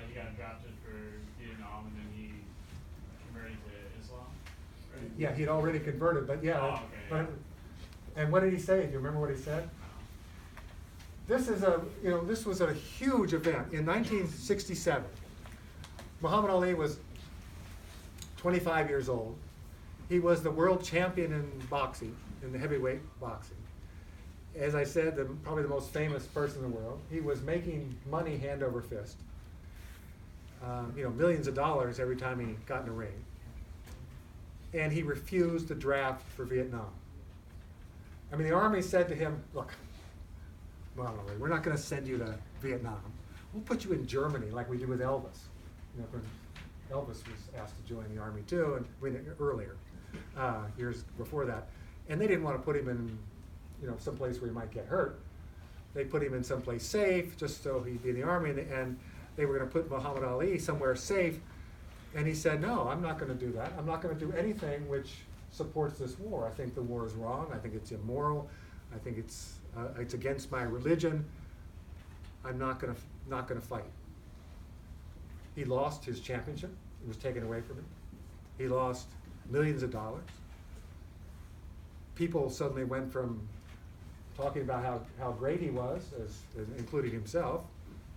He got drafted for Vietnam and then he converted to Islam, right? Yeah, he'd already converted, but yeah. Oh, okay, but, yeah. And what did he say? Do you remember what he said? This was a huge event. In 1967, Muhammad Ali was 25 years old. He was the world champion in boxing, in the heavyweight boxing. As I said, probably the most famous person in the world. He was making money hand over fist. Millions of dollars every time he got in a ring. And he refused the draft for Vietnam. I mean, the army said to him, "Look, Muhammad Ali, we're not going to send you to Vietnam. We'll put you in Germany like we did with Elvis." You know, when Elvis was asked to join the army too, and earlier, years before that. And they didn't want to put him in, someplace where he might get hurt. They put him in someplace safe just so he'd be in the army, and they were going to put Muhammad Ali somewhere safe. And he said, "No, I'm not going to do that. I'm not going to do anything which supports this war. I think the war is wrong. I think it's immoral. I think it's against my religion. I'm not going to fight." He lost his championship. It was taken away from him. He lost millions of dollars. People suddenly went from talking about how great he was, as including himself.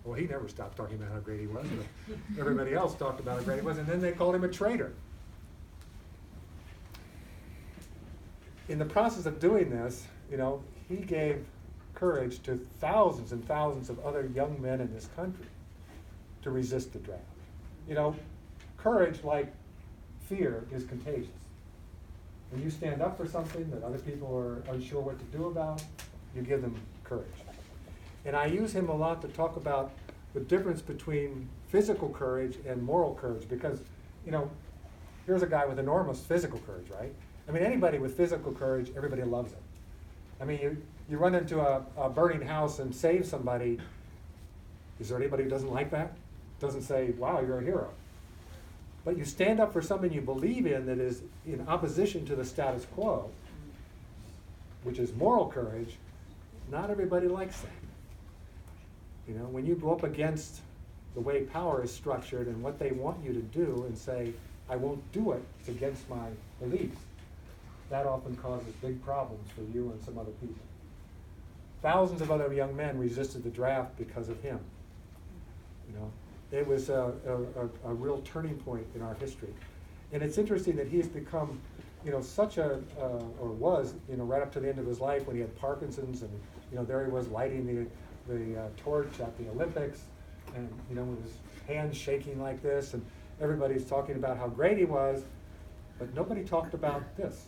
Well, he never stopped talking about how great he was, but everybody else talked about how great he was, and then they called him a traitor. In the process of doing this, he gave courage to thousands and thousands of other young men in this country to resist the draft. You know, courage, like fear, is contagious. When you stand up for something that other people are unsure what to do about, you give them courage. And I use him a lot to talk about the difference between physical courage and moral courage, because, you know, here's a guy with enormous physical courage, right? I mean, anybody with physical courage, everybody loves it. I mean, you run into a burning house and save somebody. Is there anybody who doesn't like that? Doesn't say, wow, you're a hero. But you stand up for something you believe in that is in opposition to the status quo, which is moral courage. Not everybody likes that. You know, when you go up against the way power is structured and what they want you to do and say, I won't do it, it's against my beliefs, that often causes big problems for you and some other people. Thousands of other young men resisted the draft because of him. You know, it was a real turning point in our history. And it's interesting that he's become, you know, such a, or was, you know, right up to the end of his life when he had Parkinson's, and, you know, there he was lighting the torch at the Olympics, and, you know, with his hands shaking like this, and everybody's talking about how great he was, but nobody talked about this.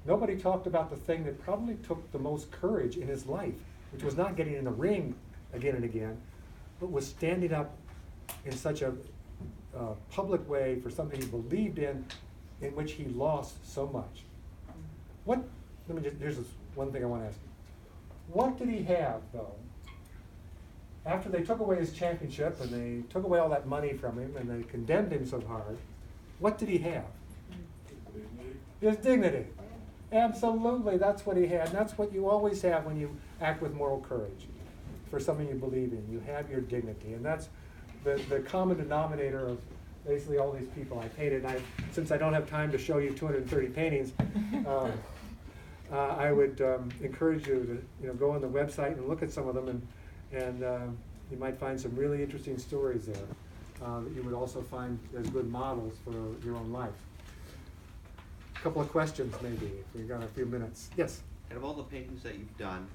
Nobody talked about the thing that probably took the most courage in his life, which was not getting in the ring again and again, but was standing up in such a public way for something he believed in which he lost so much. Here's this one thing I want to ask you. What did he have, though, after they took away his championship and they took away all that money from him and they condemned him so hard? What did he have? His dignity. Absolutely, that's what he had. And that's what you always have when you act with moral courage for something you believe in. You have your dignity. And that's the common denominator of basically all these people I painted. Since I don't have time to show you 230 paintings, I would encourage you to go on the website and look at some of them, and you might find some really interesting stories there that you would also find as good models for your own life. A couple of questions, maybe, if we've got a few minutes. Yes? Out of all the paintings that you've done,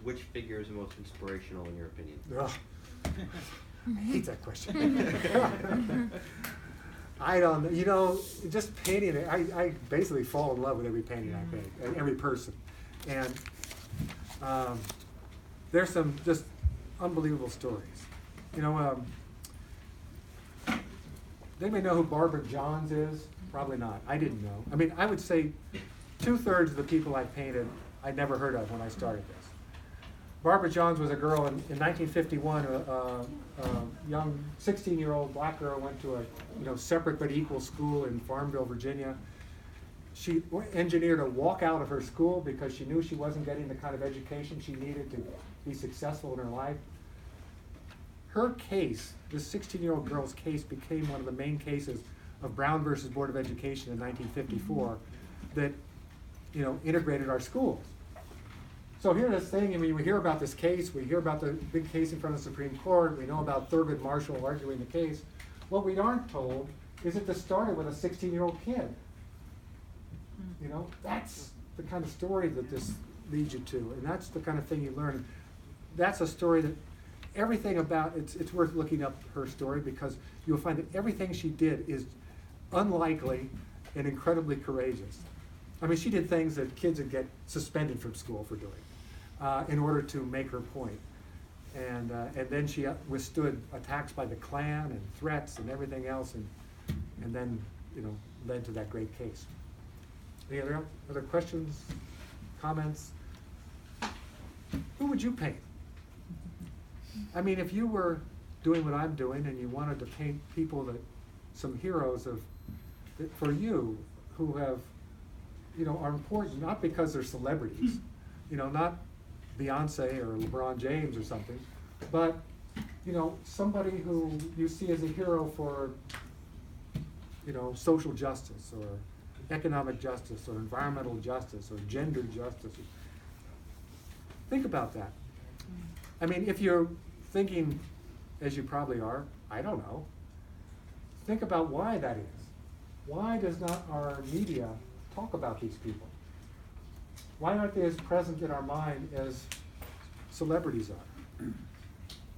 which figure is the most inspirational in your opinion? Ugh. I hate that question. I don't know. You know, just painting it, I basically fall in love with every painting I paint, and every person. And there's some just unbelievable stories. You know, they may know who Barbara Johns is. Probably not. I didn't know. I mean, I would say 2/3 of the people I painted I'd never heard of when I started this. Barbara Johns was a girl in 1951, a young 16-year-old black girl, went to a separate but equal school in Farmville, Virginia. She engineered a walkout of her school because she knew she wasn't getting the kind of education she needed to be successful in her life. Her case, this 16-year-old girl's case, became one of the main cases of Brown versus Board of Education in 1954 that integrated our schools. So here's this thing, I mean, we hear about this case, we hear about the big case in front of the Supreme Court, we know about Thurgood Marshall arguing the case. What we aren't told is that this started with a 16-year-old kid. You know, that's the kind of story that this leads you to, and that's the kind of thing you learn. That's a story that everything about, it's worth looking up her story, because you'll find that everything she did is unlikely and incredibly courageous. I mean, she did things that kids would get suspended from school for doing in order to make her point. And then she withstood attacks by the Klan and threats and everything else, and then led to that great case. Any other questions, comments? Who would you paint? I mean, if you were doing what I'm doing and you wanted to paint people some heroes for you who have, are important, not because they're celebrities, not Beyonce or LeBron James or something, but, somebody who you see as a hero for, social justice or economic justice or environmental justice or gender justice. Think about that. I mean, if you're thinking, as you probably are, I don't know, think about why that is. Why does not our media talk about these people? Why aren't they as present in our mind as celebrities are?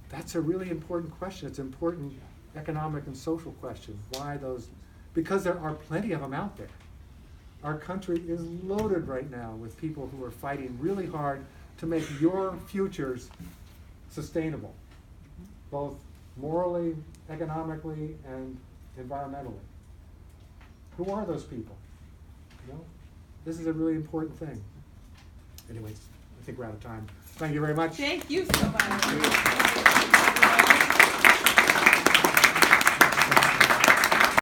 That's a really important question. It's an important economic and social question. Why those? Because there are plenty of them out there. Our country is loaded right now with people who are fighting really hard to make your futures sustainable, both morally, economically, and environmentally. Who are those people? You know, this is a really important thing. Anyways, I think we're out of time. Thank you very much. Thank you so much.